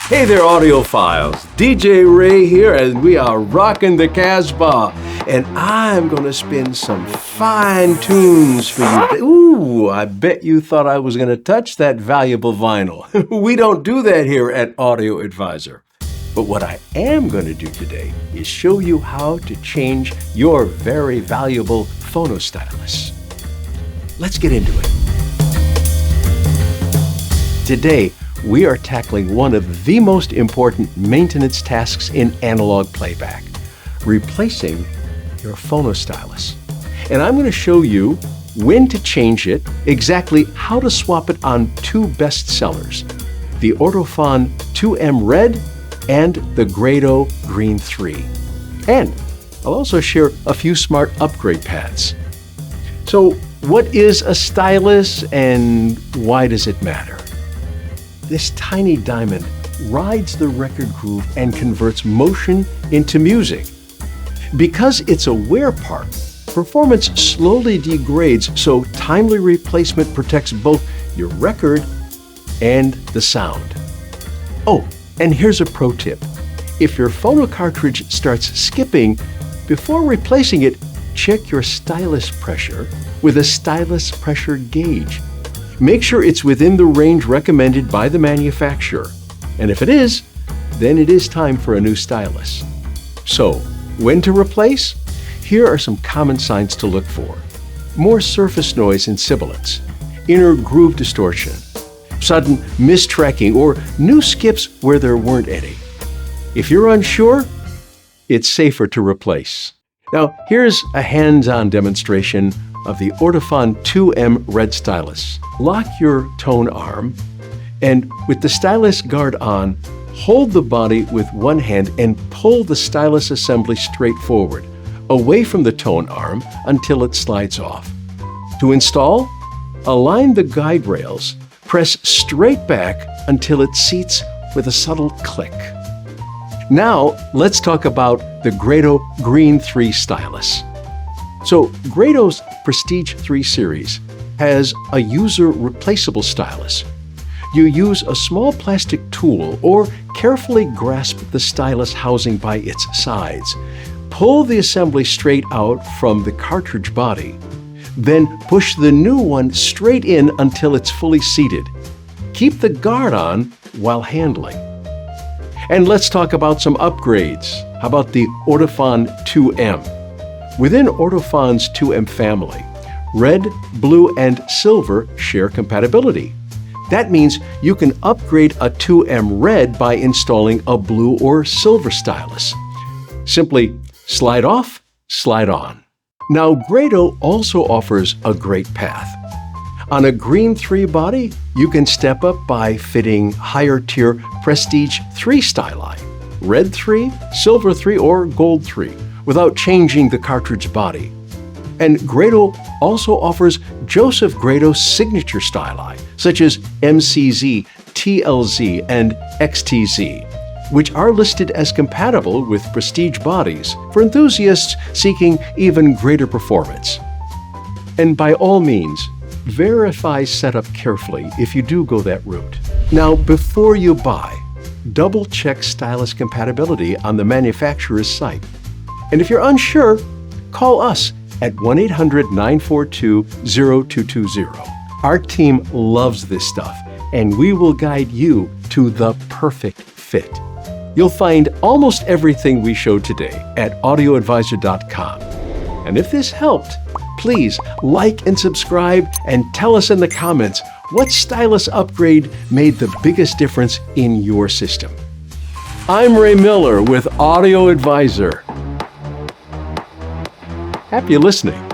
Hey there, audiophiles. DJ Ray here, and we are rocking the Casbah. And I'm going to spin some fine tunes for you. Ooh, I bet you thought I was going to touch that valuable vinyl. We don't do that here at Audio Advisor. But what I am going to do today is show you how to change your very valuable Phono stylus. Let's get into it. Today, we are tackling one of the most important maintenance tasks in analog playback, replacing your Phono stylus. And I'm going to show you when to change it, exactly how to swap it on two bestsellers, the Ortofon 2M Red and the Grado Green3. And I'll also share a few smart upgrade paths. So, what is a stylus and why does it matter? This tiny diamond rides the record groove and converts motion into music. Because it's a wear part, performance slowly degrades, so timely replacement protects both your record and the sound. Oh, and here's a pro tip. If your Phono cartridge starts skipping, before replacing it, check your stylus pressure with a stylus pressure gauge. Make sure it's within the range recommended by the manufacturer. And if it is, then it is time for a new stylus. So, when to replace? Here are some common signs to look for. More surface noise and sibilance, inner groove distortion, sudden mistracking, or new skips where there weren't any. If you're unsure, it's safer to replace. Now, here's a hands-on demonstration of the Ortofon 2M Red stylus. Lock your tone arm, and with the stylus guard on, hold the body with one hand and pull the stylus assembly straight forward, away from the tone arm until it slides off. To install, align the guide rails, press straight back until it seats with a subtle click. Now, let's talk about the Grado Green3 stylus. So, Grado's Prestige 3 series has a user-replaceable stylus. You use a small plastic tool or carefully grasp the stylus housing by its sides. Pull the assembly straight out from the cartridge body. Then push the new one straight in until it's fully seated. Keep the guard on while handling. And let's talk about some upgrades. How about the Ortofon 2M? Within Ortofon's 2M family, red, blue, and silver share compatibility. That means you can upgrade a 2M Red by installing a blue or silver stylus. Simply slide off, slide on. Now, Grado also offers a great path. On a Green 3 body, you can step up by fitting higher-tier Prestige 3 styli, Red 3, Silver 3, or Gold 3, without changing the cartridge body. And Grado also offers Joseph Grado's signature styli, such as MCZ, TLZ, and XTZ, which are listed as compatible with prestige bodies for enthusiasts seeking even greater performance. And by all means, verify setup carefully if you do go that route. Now, before you buy, double-check stylus compatibility on the manufacturer's site. And if you're unsure, call us at 1-800-942-0220. Our team loves this stuff, and we will guide you to the perfect fit. You'll find almost everything we showed today at audioadvisor.com. And if this helped, please like and subscribe and tell us in the comments what stylus upgrade made the biggest difference in your system. I'm Ray Miller with Audio Advisor. Happy listening.